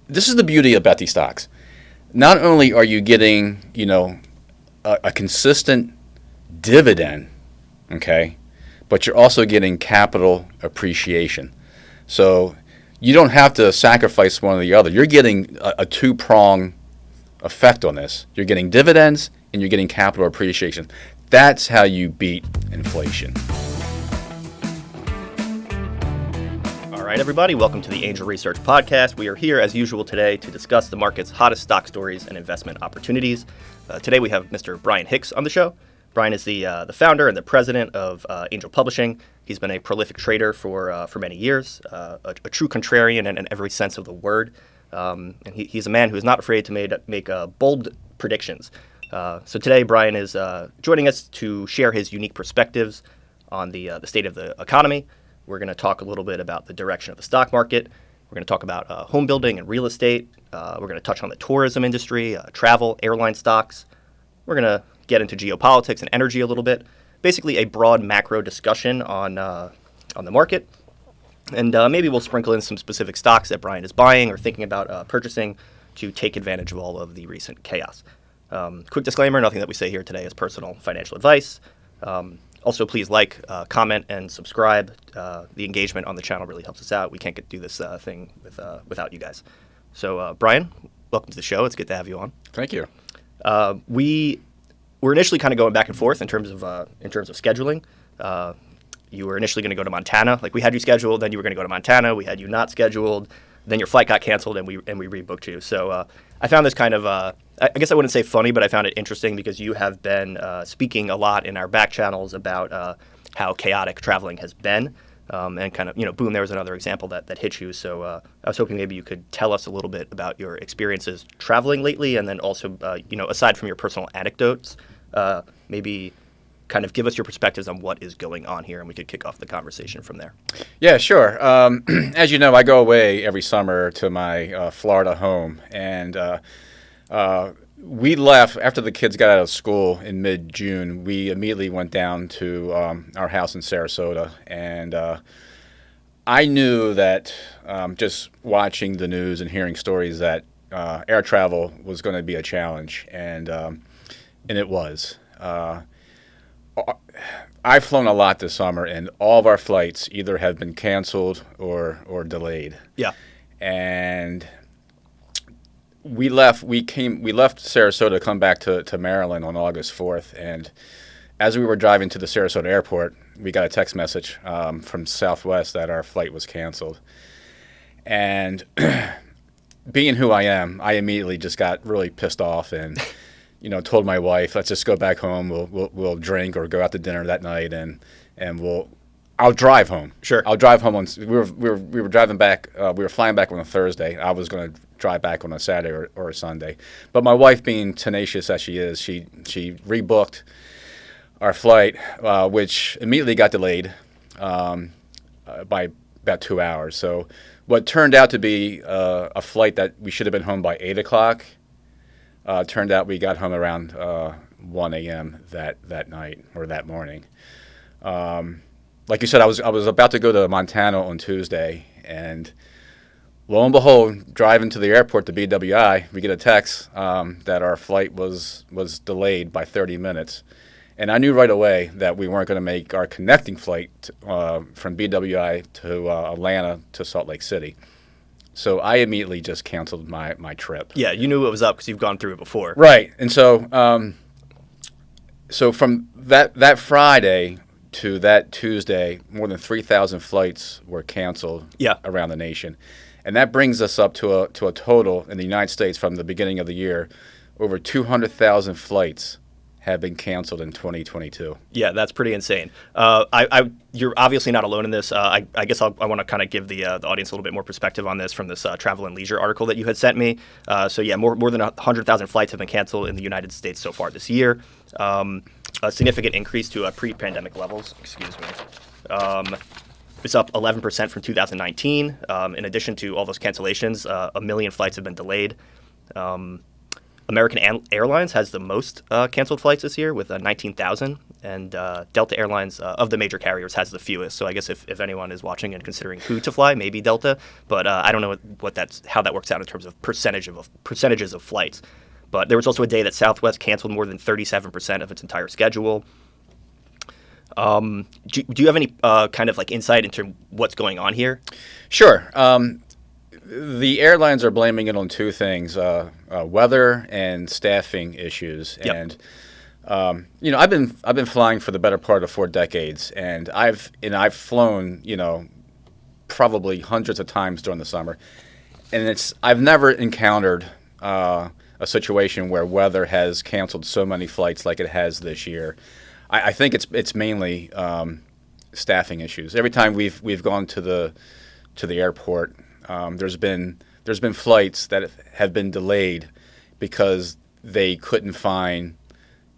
this is the beauty about these stocks. Not only are you getting, a consistent dividend, okay, but you're also getting capital appreciation. So you don't have to sacrifice one or the other. You're getting a two-prong effect on this. You're getting dividends and you're getting capital appreciation. That's how you beat inflation. All right, everybody, welcome to the Angel Research Podcast. We are here, as usual, today to discuss the market's hottest stock stories and investment opportunities. Today we have Mr. Brian Hicks on the show. Brian is the founder and the president of Angel Publishing. He's been a prolific trader for many years, a true contrarian in every sense of the word. And he's a man who is not afraid to make bold predictions. So today, Brian is joining us to share his unique perspectives on the state of the economy. We're going to talk a little bit about the direction of the stock market. We're going to talk about home building and real estate. We're going to touch on the tourism industry, travel, airline stocks. We're going to get into geopolitics and energy a little bit. Basically, a broad macro discussion on the market. And maybe we'll sprinkle in some specific stocks that Brian is buying or thinking about purchasing to take advantage of all of the recent chaos. Quick disclaimer, nothing that we say here today is personal financial advice. Also, please like, comment, and subscribe. The engagement on the channel really helps us out. We can't do this thing without you guys. So, Brian, welcome to the show. It's good to have you on. Thank you. We were initially kind of going back and forth in terms of scheduling. You were initially going to go to Montana, like we had you scheduled. Then you were going to go to Montana. We had you not scheduled. Then your flight got canceled, and we rebooked you. So I found this kind of I guess I wouldn't say funny, but I found it interesting because you have been speaking a lot in our back channels about how chaotic traveling has been, and kind of boom, there was another example that hit you. So I was hoping maybe you could tell us a little bit about your experiences traveling lately, and then also aside from your personal anecdotes, maybe kind of give us your perspectives on what is going on here, and we could kick off the conversation from there. Yeah, sure. As you know, I go away every summer to my Florida home, and we left after the kids got out of school in mid-June. We immediately went down to our house in Sarasota, and I knew that just watching the news and hearing stories that air travel was going to be a challenge, and it was. I've flown a lot this summer, and all of our flights either have been canceled or delayed. Yeah. And we left Sarasota to come back to Maryland on August 4th, and as we were driving to the Sarasota airport, we got a text message from Southwest that our flight was canceled. And being who I am, I immediately just got really pissed off and told my wife, let's just go back home. We'll drink or go out to dinner that night, and I'll drive home. Sure. I'll drive home we were driving back. We were flying back on a Thursday. I was going to drive back on a Saturday or a Sunday, but my wife, being tenacious as she is, she rebooked our flight, which immediately got delayed by about 2 hours. So what turned out to be a flight that we should have been home by 8:00. Turned out we got home around 1 a.m. that night or that morning. Like you said, I was about to go to Montana on Tuesday, and lo and behold, driving to the airport to BWI, we get a text that our flight was delayed by 30 minutes. And I knew right away that we weren't going to make our connecting flight from BWI to Atlanta to Salt Lake City. So I immediately just canceled my trip. Yeah, you knew it was up because you've gone through it before. Right. And so so from that Friday to that Tuesday, more than 3,000 flights were canceled around the nation. And that brings us up to a total in the United States from the beginning of the year, over 200,000 flights have been canceled in 2022. Yeah, that's pretty insane. You're obviously not alone in this. I guess I want to kind of give the audience a little bit more perspective on this from this Travel and Leisure article that you had sent me. So yeah, more than 100,000 flights have been canceled in the United States so far this year. A significant increase to pre-pandemic levels. Excuse me. It's up 11% from 2019. In addition to all those cancellations, 1 million flights have been delayed. American Airlines has the most canceled flights this year with 19,000. and Delta Airlines of the major carriers has the fewest. So I guess if anyone is watching and considering who to fly, maybe Delta. But I don't know how that works out in terms of percentages of flights. But there was also a day that Southwest canceled more than 37% of its entire schedule. Do you have any kind of like insight into what's going on here? Sure. The airlines are blaming it on two things: weather and staffing issues. Yep. And I've been flying for the better part of 4 decades, and I've flown probably hundreds of times during the summer, and I've never encountered a situation where weather has canceled so many flights like it has this year. I think it's mainly staffing issues. Every time we've gone to the airport, there's been flights that have been delayed because they couldn't find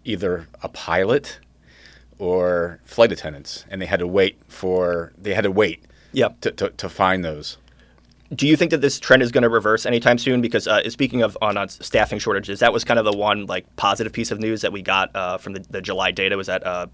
either a pilot or flight attendants, and they had to wait. Yep. to find those. Do you think that this trend is going to reverse anytime soon? Because speaking of on staffing shortages, that was kind of the one like positive piece of news that we got from the July data, was that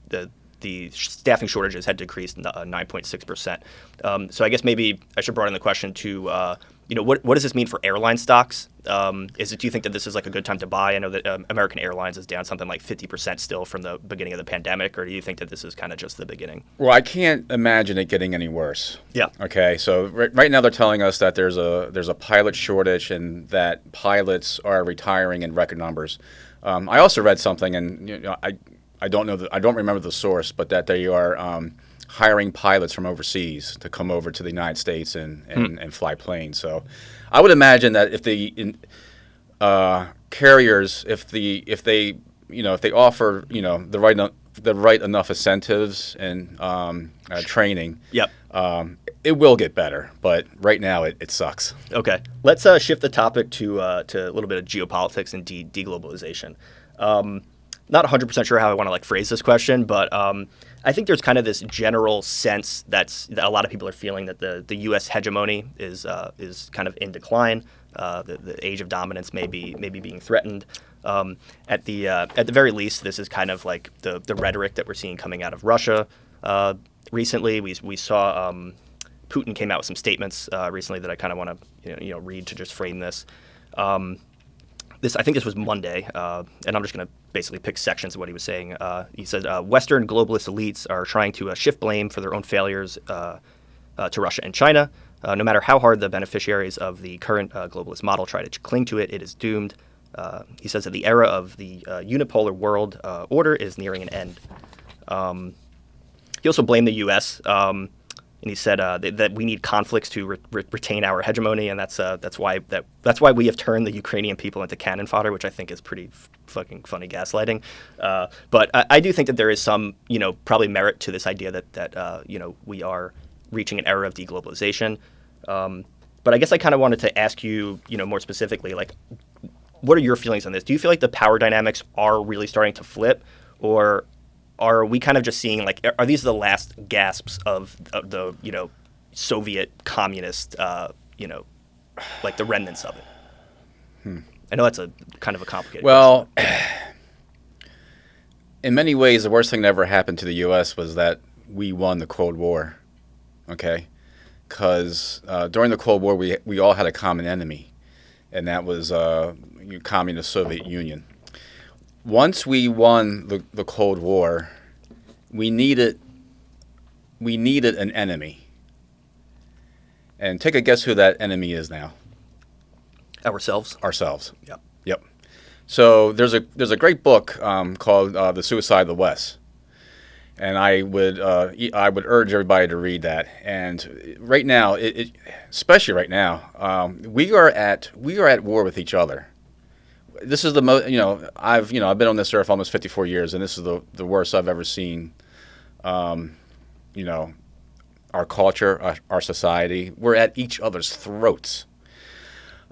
the staffing shortages had decreased 9.6%. So I guess maybe I should broaden the question to what does this mean for airline stocks? Do you think that this is like a good time to buy? I know that American Airlines is down something like 50% still from the beginning of the pandemic, or do you think that this is kind of just the beginning? Well, I can't imagine it getting any worse. Yeah. Okay. So right now they're telling us that there's a pilot shortage and that pilots are retiring in record numbers. I also read something, and I don't remember the source, but that they are hiring pilots from overseas to come over to the United States and fly planes. So I would imagine that if the carriers, if they offer the right enough incentives and training, yep. It will get better. But right now it sucks. Okay, let's shift the topic to a little bit of geopolitics and deglobalization. Not 100% sure how I want to phrase this question, but I think there's kind of this general sense that a lot of people are feeling that the U.S. hegemony is kind of in decline. The age of dominance may be being threatened. At the very least, this is kind of like the rhetoric that we're seeing coming out of Russia. Recently, we saw Putin came out with some statements recently that I kind of want to read to just frame this. I think this was Monday, and I'm just going to basically pick sections of what he was saying. He said, Western globalist elites are trying to shift blame for their own failures to Russia and China. No matter how hard the beneficiaries of the current globalist model try to cling to it, it is doomed. He says that the era of the unipolar world order is nearing an end. He also blamed the U.S., and he said that we need conflicts to retain our hegemony, and that's why we have turned the Ukrainian people into cannon fodder, which I think is pretty fucking funny gaslighting. But I do think that there is some, probably merit to this idea that we are reaching an era of deglobalization. But I guess I kind of wanted to ask you, more specifically, what are your feelings on this? Do you feel like the power dynamics are really starting to flip, or are we kind of just seeing are these the last gasps of the Soviet communist the remnants of it? I know that's a kind of a complicated question. In many ways, the worst thing that ever happened to the U.S. was that we won the Cold War. Okay, because during the Cold War, we all had a common enemy, and that was communist Soviet Union. Once we won the Cold War, we needed an enemy. And take a guess who that enemy is now. Ourselves. Yep. So there's a great book called The Suicide of the West, and I would urge everybody to read that. And right now, especially right now, we are at war with each other. This is the most, I've been on this earth almost 54 years, and this is the worst I've ever seen. Our culture, our society, we're at each other's throats.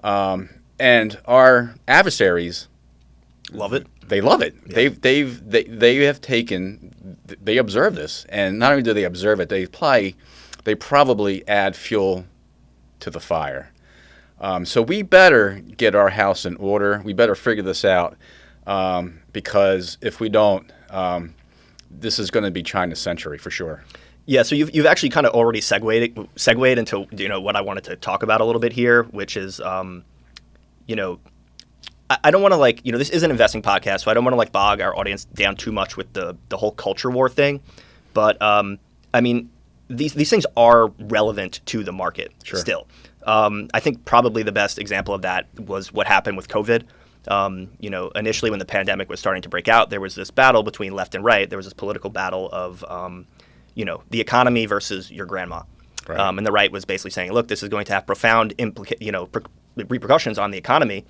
And our adversaries love it. They love it. Yeah. They observe this, and not only do they observe it, they probably add fuel to the fire. So we better get our house in order. We better figure this out, because if we don't, this is going to be China's century for sure. Yeah, so you've actually kind of already segued into what I wanted to talk about a little bit here, which is I don't want to this is an investing podcast, so I don't want to bog our audience down too much with the whole culture war thing. But I mean, these things are relevant to the market still. I think probably the best example of that was what happened with COVID. Initially when the pandemic was starting to break out, there was this battle between left and right. There was this political battle of the economy versus your grandma. Right. And the right was basically saying, look, this is going to have profound repercussions on the economy.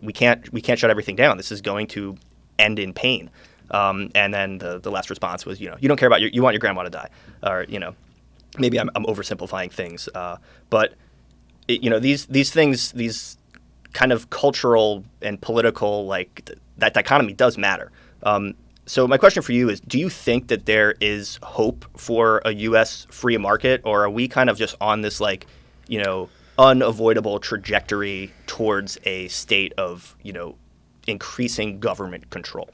We can't shut everything down. This is going to end in pain. And then the last response was, you don't care about you want your grandma to die, or maybe I'm oversimplifying things. But these things, these kind of cultural and political that dichotomy does matter. So my question for you is, do you think that there is hope for a U.S. free market, or are we kind of just on this unavoidable trajectory towards a state of increasing government control?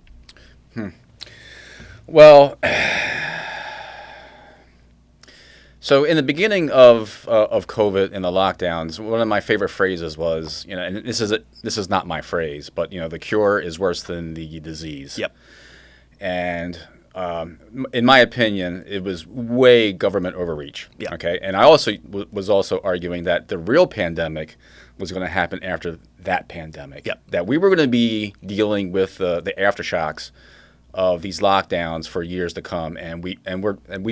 Well, so in the beginning of COVID and the lockdowns, one of my favorite phrases was, and this is not my phrase, but the cure is worse than the disease. Yep. And in my opinion, it was way government overreach. Yeah. Okay. And I also was also arguing that the real pandemic was going to happen after that pandemic. Yep. That we were going to be dealing with the aftershocks of these lockdowns for years to come, and we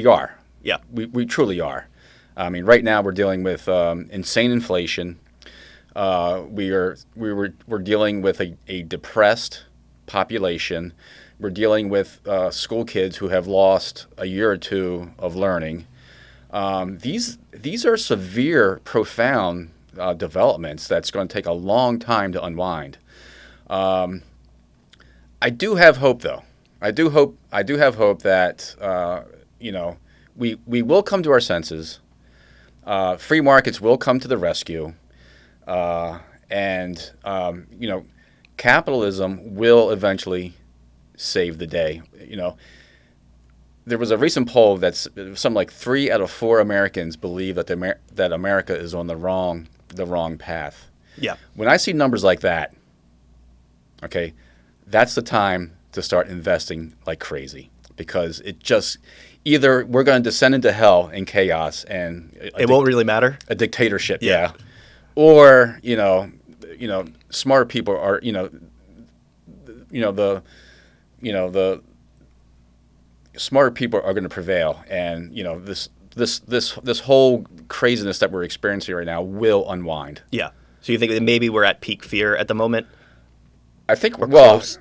are. Yeah. We truly are. I mean, right now we're dealing with insane inflation. We're dealing with a depressed population. We're dealing with school kids who have lost a year or two of learning. These are severe, profound developments that's going to take a long time to unwind. I do have hope, though. I do have hope that we will come to our senses. Free markets will come to the rescue, and capitalism will eventually save the day. There was a recent poll that's something like 3 out of 4 Americans believe that that America is on the wrong path. Yeah. When I see numbers like that, okay, that's the time to start investing like crazy, because it just either we're going to descend into hell and chaos and it won't really matter. A dictatorship, yeah. Or smart people are the smarter people are going to prevail, and this whole craziness that we're experiencing right now will unwind. Yeah. So you think that maybe we're at peak fear at the moment? I think we're close.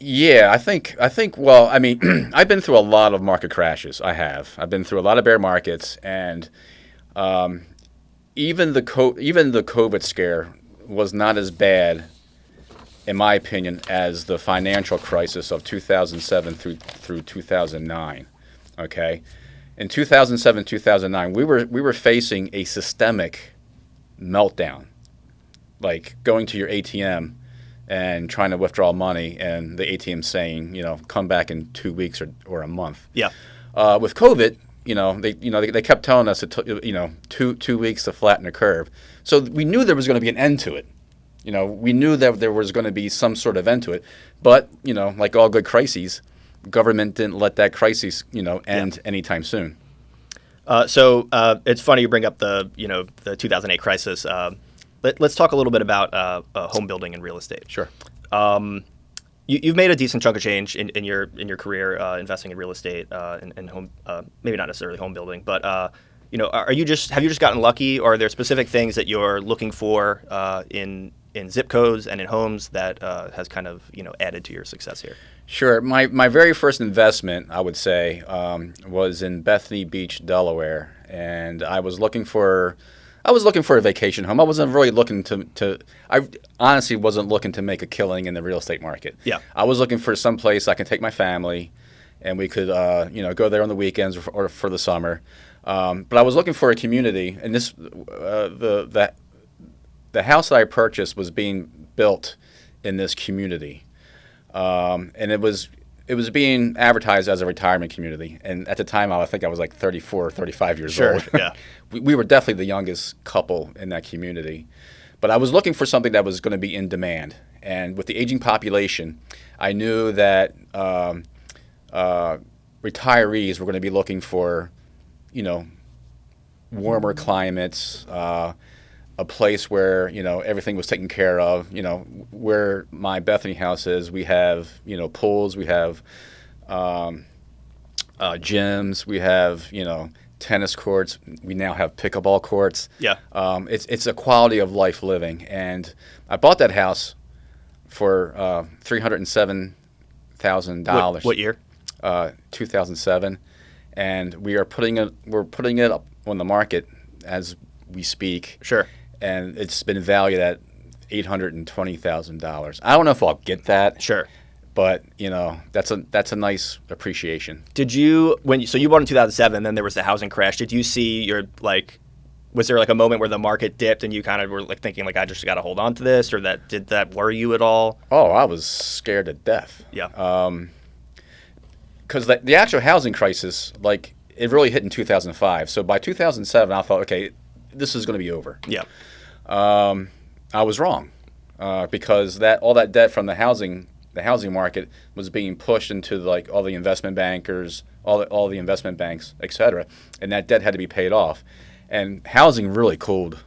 Yeah, I think. Well, I mean, I've been through a lot of market crashes. I've been through a lot of bear markets, and even the COVID scare was not as bad, in my opinion, as the financial crisis of 2007 through 2009. Okay, in 2007, 2009, we were facing a systemic meltdown, like going to your ATM and trying to withdraw money, and the ATM saying, come back in 2 weeks or a month. Yeah. With COVID, they kept telling us it took 2 weeks to flatten the curve. So we knew there was going to be an end to it. We knew that there was going to be some sort of end to it. But like all good crises, government didn't let that crisis end anytime soon. So it's funny you bring up the 2008 crisis. Let's talk a little bit about home building and real estate. Sure. You've made a decent chunk of change in your career investing in real estate and home, maybe not necessarily home building, but have you just gotten lucky, or are there specific things that you're looking for in zip codes and in homes that has kind of added to your success here? Sure. My very first investment, I would say, was in Bethany Beach, Delaware, and I was looking for a vacation home. I wasn't really looking I honestly wasn't looking to make a killing in the real estate market. Yeah. I was looking for some place I can take my family, and we could go there on the weekends or for the summer. But I was looking for a community, and this the house that I purchased was being built in this community, and it was it was being advertised as a retirement community, and at the time, I think I was like 34 or 35 years Sure, old. yeah. We were definitely the youngest couple in that community. But I was looking for something that was going to be in demand. And with the aging population, I knew that retirees were going to be looking for, warmer climates, a place where, everything was taken care of. Where my Bethany house is, we have, pools, we have gyms, we have, tennis courts. We now have pickleball courts. Yeah. It's a quality of life living. And I bought that house for $307,000. What year? 2007. And we're putting it up on the market as we speak. Sure. And it's been valued at $820,000. I don't know if I'll get that. Sure. But that's a nice appreciation. Did you so you bought in 2007? Then there was the housing crash. Did you see was there like a moment where the market dipped and you kind of were like thinking like I just got to hold on to this, or did that worry you at all? Oh, I was scared to death. Yeah. Because the actual housing crisis, like it really hit in 2005. So by 2007, I thought, okay, this is going to be over. Yeah. I was wrong because all that debt from the housing market was being pushed into like all the investment bankers, all the investment banks, et cetera, and that debt had to be paid off. And housing really cooled.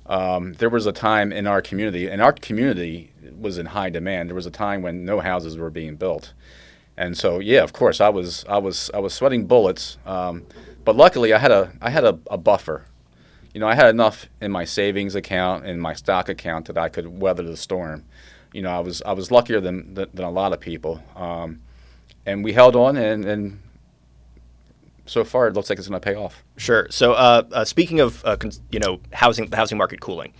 There was a time in our community, and our community was in high demand. There was a time when no houses were being built, and so yeah, of course, I was sweating bullets. But luckily, I had a buffer. I had enough in my savings account and my stock account that I could weather the storm. I was luckier than a lot of people, and we held on, and so far it looks like it's going to pay off. Sure. So speaking of the housing market cooling,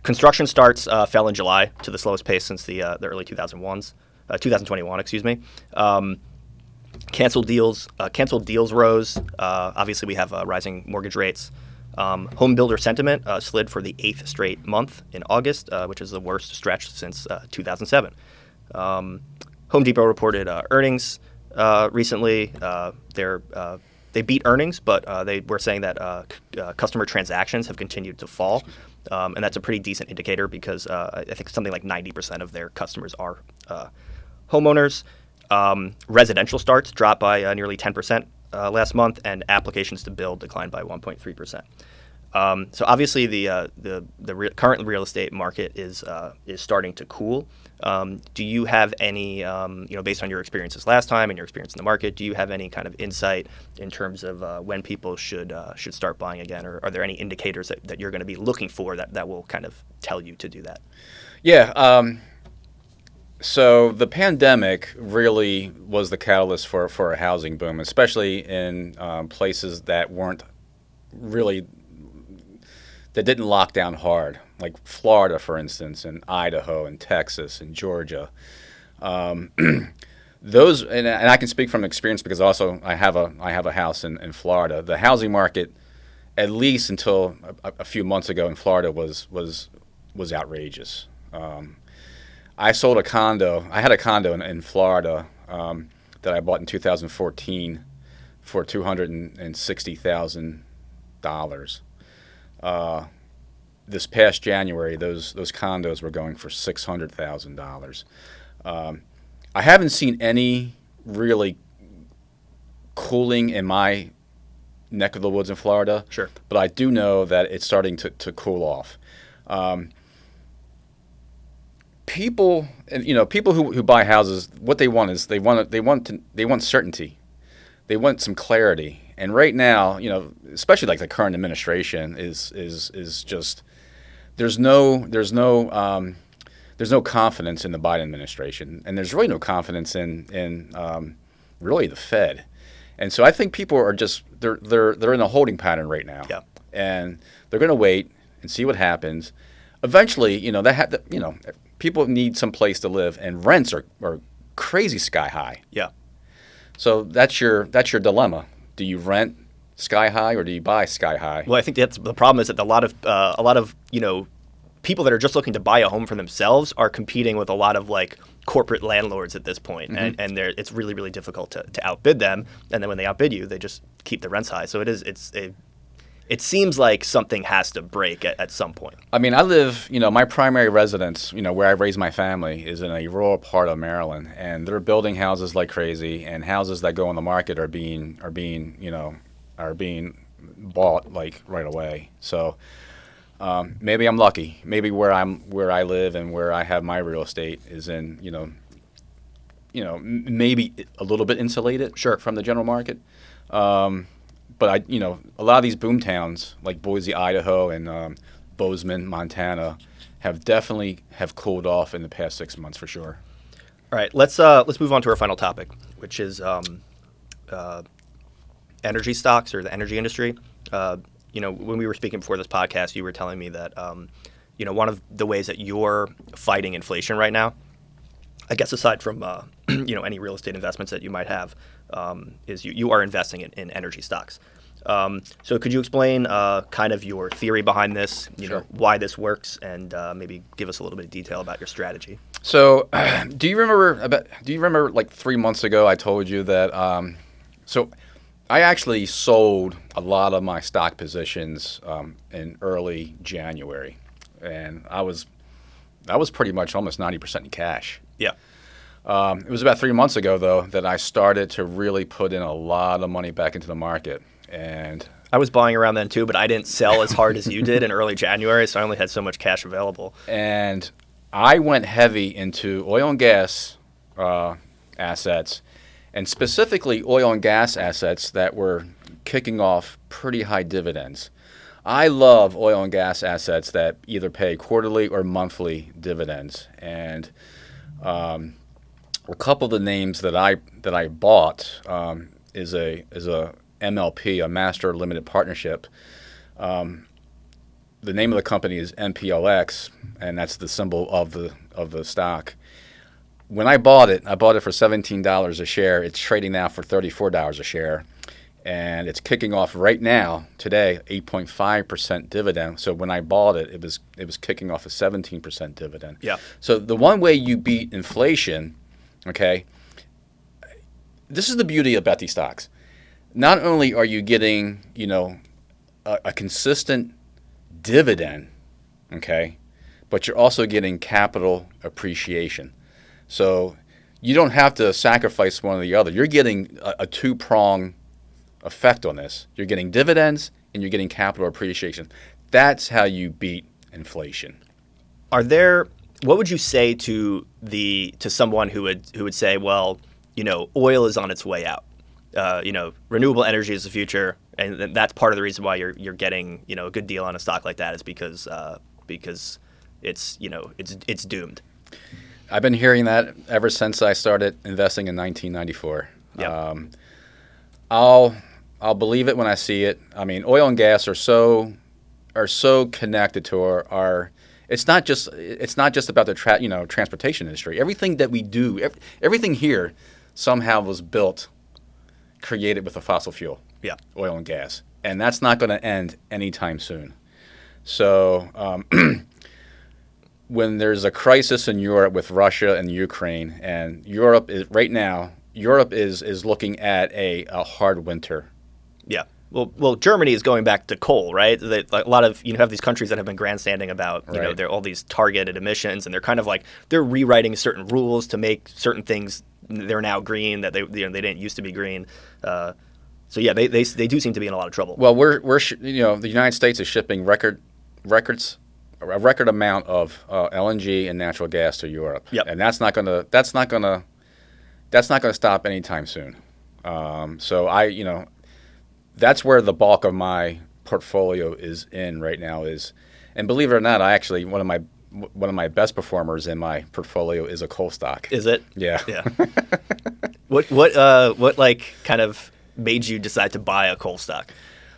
construction starts fell in July to the slowest pace since the early 2021. Excuse me. Canceled deals rose. Obviously, we have rising mortgage rates. Home builder sentiment slid for the 8th straight month in August, which is the worst stretch since 2007. Home Depot reported earnings recently. They beat earnings, but they were saying that customer transactions have continued to fall, and that's a pretty decent indicator because I think something like 90% of their customers are homeowners. Residential starts dropped by nearly 10%. Last month, and applications to build declined by 1.3%. So obviously, the current real estate market is starting to cool. Do you have any, based on your experiences last time and your experience in the market, do you have any kind of insight in terms of when people should start buying again, or are there any indicators that you're going to be looking for that will kind of tell you to do that? Yeah. So the pandemic really was the catalyst for a housing boom, especially in places that didn't lock down hard, like Florida, for instance, and Idaho, and Texas, and Georgia. Those, and I can speak from experience because also I have a house in Florida. The housing market, at least until a few months ago in Florida, was outrageous. I sold a condo. I had a condo in Florida that I bought in 2014 for $260,000. This past January, those condos were going for $600,000. I haven't seen any really cooling in my neck of the woods in Florida. Sure. But I do know that it's starting to cool off. People who buy houses, what they want is they want certainty. They want some clarity. And right now, especially like the current administration is just there's no confidence in the Biden administration, and there's really no confidence in really the Fed. And so I think people are just they're in a holding pattern right now. Yeah. And they're going to wait and see what happens. Eventually, people need some place to live, and rents are crazy sky high. Yeah. So that's your dilemma. Do you rent sky high or do you buy sky high? Well, I think that's the problem is that a lot of people that are just looking to buy a home for themselves are competing with a lot of like corporate landlords at this point, and it's really, really difficult to outbid them. And then when they outbid you, they just keep the rents high. So it seems like something has to break at some point. I mean, I live, my primary residence, where I raise my family is in a rural part of Maryland, and they're building houses like crazy, and houses that go on the market are being bought like right away. So maybe I'm lucky. Maybe where I live and where I have my real estate is in, maybe a little bit insulated from the general market. But a lot of these boom towns like Boise, Idaho, and Bozeman, Montana, definitely cooled off in the past 6 months for sure. All right, let's move on to our final topic, which is energy stocks or the energy industry. When we were speaking before this podcast, you were telling me that one of the ways that you're fighting inflation right now, I guess aside from any real estate investments that you might have, is you are investing in energy stocks. So could you explain kind of your theory behind this, Sure. why this works, and maybe give us a little bit of detail about your strategy? So do you remember like 3 months ago I told you that so I actually sold a lot of my stock positions in early January, and I was pretty much almost 90% in cash. Yeah. It was about 3 months ago, though, that I started to really put in a lot of money back into the market. And I was buying around then, too, but I didn't sell as hard as you did in early January, so I only had so much cash available. And I went heavy into oil and gas assets, and specifically oil and gas assets that were kicking off pretty high dividends. I love oil and gas assets that either pay quarterly or monthly dividends. And a couple of the names that I bought is a MLP, a Master Limited Partnership. The name of the company is MPLX, and that's the symbol of the stock. When I bought it for $17 a share. It's trading now for $34 a share, and it's kicking off right now today 8.5% dividend. So when I bought it, it was kicking off a 17% dividend. Yeah. So the one way you beat inflation, okay, this is the beauty about these stocks. Not only are you getting, a consistent dividend, okay, but you're also getting capital appreciation. So you don't have to sacrifice one or the other. You're getting a two-prong effect on this. You're getting dividends and you're getting capital appreciation. That's how you beat inflation. What would you say to someone who would say, well, oil is on its way out. Renewable energy is the future, and that's part of the reason why you're getting a good deal on a stock like that is because it's doomed. I've been hearing that ever since I started investing in 1994. Yeah. I'll believe it when I see it. I mean, oil and gas are so connected to our. It's not just about the transportation industry. Everything that we do, everything here, somehow was created with a fossil fuel. Yeah. Oil and gas, and that's not going to end anytime soon. So. When there's a crisis in Europe with Russia and Ukraine, and Europe is looking at a hard winter. Yeah. Well, Germany is going back to coal, right? A lot of have these countries that have been grandstanding about they're all these targeted emissions, and they're kind of like they're rewriting certain rules to make certain things they're now green that they didn't used to be green. So yeah, they do seem to be in a lot of trouble. Well, we're the United States is shipping a record amount of LNG and natural gas to Europe. Yep. And that's not gonna stop anytime soon. So that's where the bulk of my portfolio is in right now and believe it or not, I actually one of my best performers in my portfolio is a coal stock. Is it? Yeah. Yeah. What like kind of made you decide to buy a coal stock?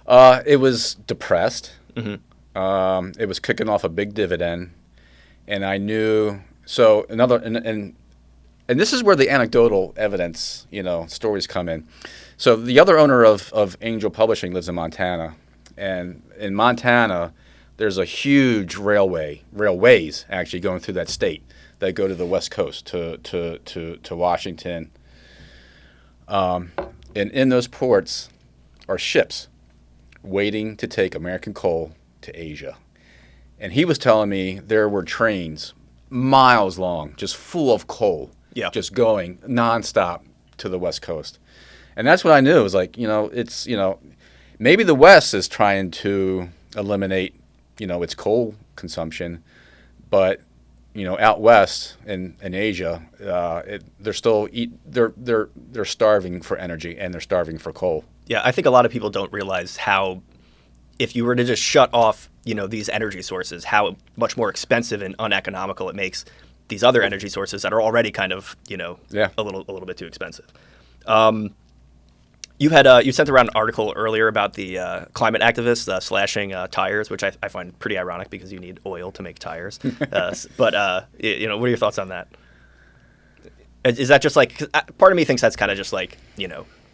It was depressed. Mm-hmm. It was kicking off a big dividend, and I knew so and this is where the anecdotal evidence, stories come in. So the other owner of Angel Publishing lives in Montana, and in Montana, there's a huge railways actually going through that state that go to the West Coast to Washington. And in those ports are ships waiting to take American coal to Asia. And he was telling me there were trains miles long, just full of coal, just going nonstop to the West Coast. And that's what I knew. It was like, maybe the West is trying to eliminate, its coal consumption, but out west in Asia, they're still they're starving for energy and they're starving for coal. Yeah, I think a lot of people don't realize how, if you were to just shut off, these energy sources, how much more expensive and uneconomical it makes these other energy sources that are already kind of, a little bit too expensive. You sent around an article earlier about the climate activists slashing tires, which I find pretty ironic because you need oil to make tires. But what are your thoughts on that? Is that just like, part of me thinks that's kind of just like,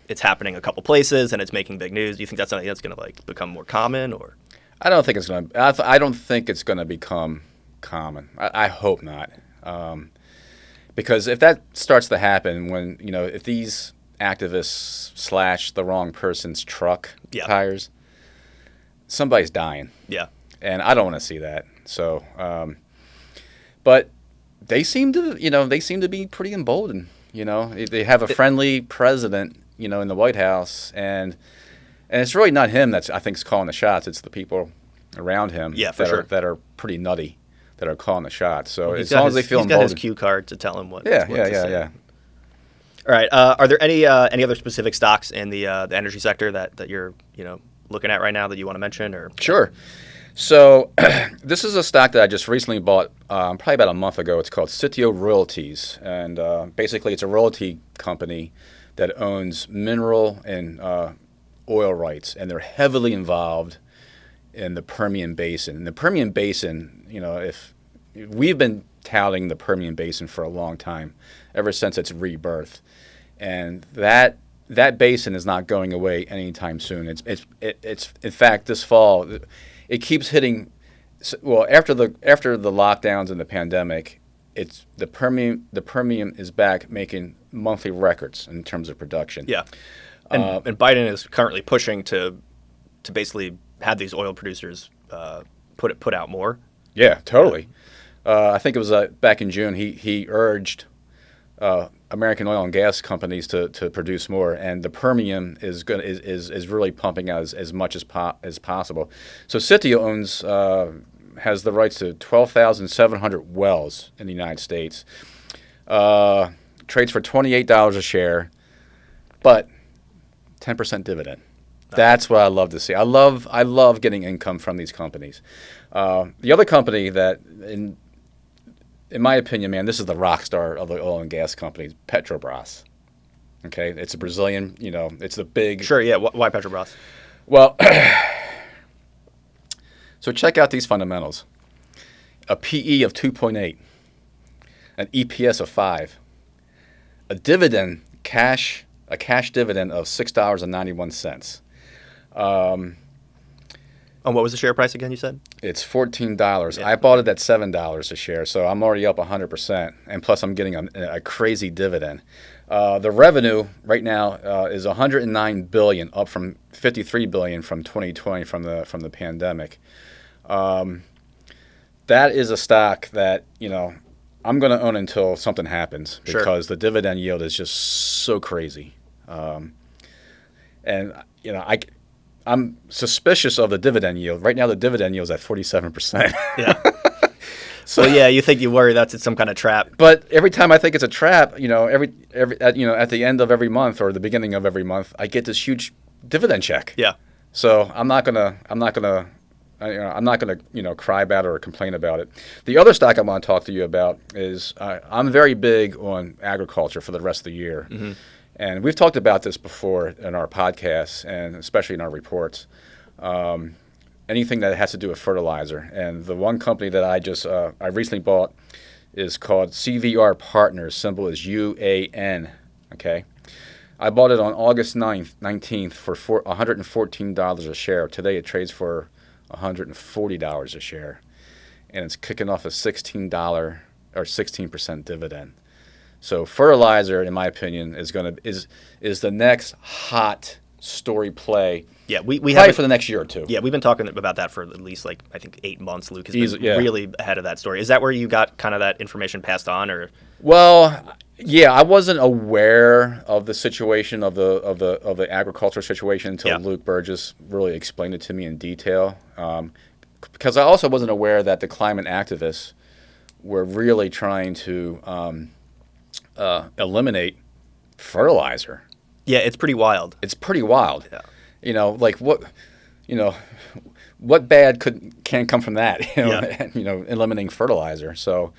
it's happening a couple places and it's making big news. Do you think that's something that's going to like become more common, or? I don't think it's going to. I don't think it's going to become common. I hope not, because if that starts to happen, when if these activists slash the wrong person's truck tires, somebody's dying. Yeah, and I don't want to see that. So, but they seem to be pretty emboldened. They have a friendly president, in the White House, and it's really not him that's, I think, is calling the shots. It's the people around him that are pretty nutty that are calling the shots. So as long as they feel emboldened. He's got his cue card to tell him what. Yeah. All right. Are there any other specific stocks in the energy sector that you're looking at right now that you want to mention? Or sure. So this is a stock that I just recently bought probably about a month ago. It's called Sitio Royalties, and basically it's a royalty company that owns mineral and oil rights, and they're heavily involved in the Permian Basin. And the Permian Basin, if we've been touting the Permian Basin for a long time, ever since its rebirth, and that basin is not going away anytime soon. It's in fact, this fall, it keeps hitting. Well, after the lockdowns and the pandemic, it's the Permian is back making monthly records in terms of production. Yeah, and Biden is currently pushing to basically have these oil producers put out more. Yeah, totally. I think it was back in June. He urged American oil and gas companies to produce more, and the Permian is really pumping out as much as possible. So Sitio has the rights to 12,700 wells in the United States. Trades for $28 a share, but 10% dividend. That's what I love to see. I love getting income from these companies. The other company that, in my opinion, man, this is the rock star of the oil and gas companies, Petrobras. Okay, it's a Brazilian. It's the big. Sure. Yeah. Why Petrobras? Well, so check out these fundamentals: a PE of 2.8, an EPS of 5, a cash dividend of $6.91. And what was the share price again, you said? It's $14. Yeah. I bought it at $7 a share, so I'm already up 100%. And plus, I'm getting a crazy dividend. The revenue right now is $109 billion, up from $53 billion from 2020 from the pandemic. That is a stock that I'm going to own until something happens, because the dividend yield is just so crazy. And I'm suspicious of the dividend yield. Right now, the dividend yield is at 47%. Yeah. So you think you worry that's some kind of trap. But every time I think it's a trap, at the end of every month or the beginning of every month, I get this huge dividend check. Yeah. So I'm not gonna cry about it or complain about it. The other stock I want to talk to you about is I'm very big on agriculture for the rest of the year. Mm-hmm. And we've talked about this before in our podcasts and especially in our reports. Anything that has to do with fertilizer. And the one company that I recently bought is called CVR Partners. Symbol is UAN. Okay. I bought it on August 19th for $114 a share. Today it trades for $140 a share, and it's kicking off a $16 or 16% dividend. So fertilizer, in my opinion, is the next hot story play. Yeah, we probably for the next year or two. Yeah, we've been talking about that for at least I think 8 months. Luke has been yeah. really ahead of that story. Is that where you got kind of that information passed on, or? Well, yeah, I wasn't aware of the situation of the agriculture situation until Luke Burgess really explained it to me in detail. Because I also wasn't aware that the climate activists were really trying to eliminate fertilizer. Yeah, it's pretty wild. It's pretty wild. Yeah. What bad can come from that? Yeah. Eliminating fertilizer. So.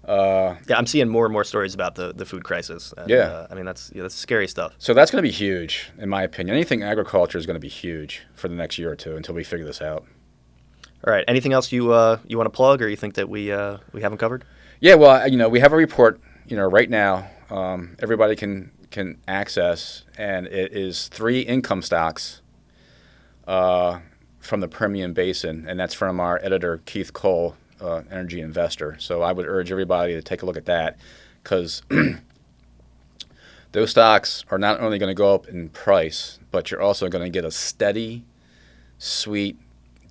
I'm seeing more and more stories about the food crisis. And, I mean, that's scary stuff. So that's going to be huge, in my opinion. Anything agriculture is going to be huge for the next year or two until we figure this out. All right. Anything else you want to plug, or you think that we haven't covered? Yeah. Well, we have a report. Right now, everybody can access, and it is 3 income stocks from the Permian Basin, and that's from our editor Keith Cole, Energy Investor. So I would urge everybody to take a look at that, because those stocks are not only going to go up in price, but you're also going to get a steady, sweet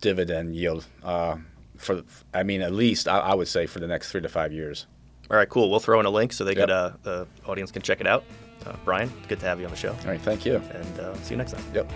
dividend yield at least I would say for the next 3 to 5 years. All right, cool. We'll throw in a link so the audience can check it out. Brian, good to have you on the show. All right, thank you. And see you next time. Yep.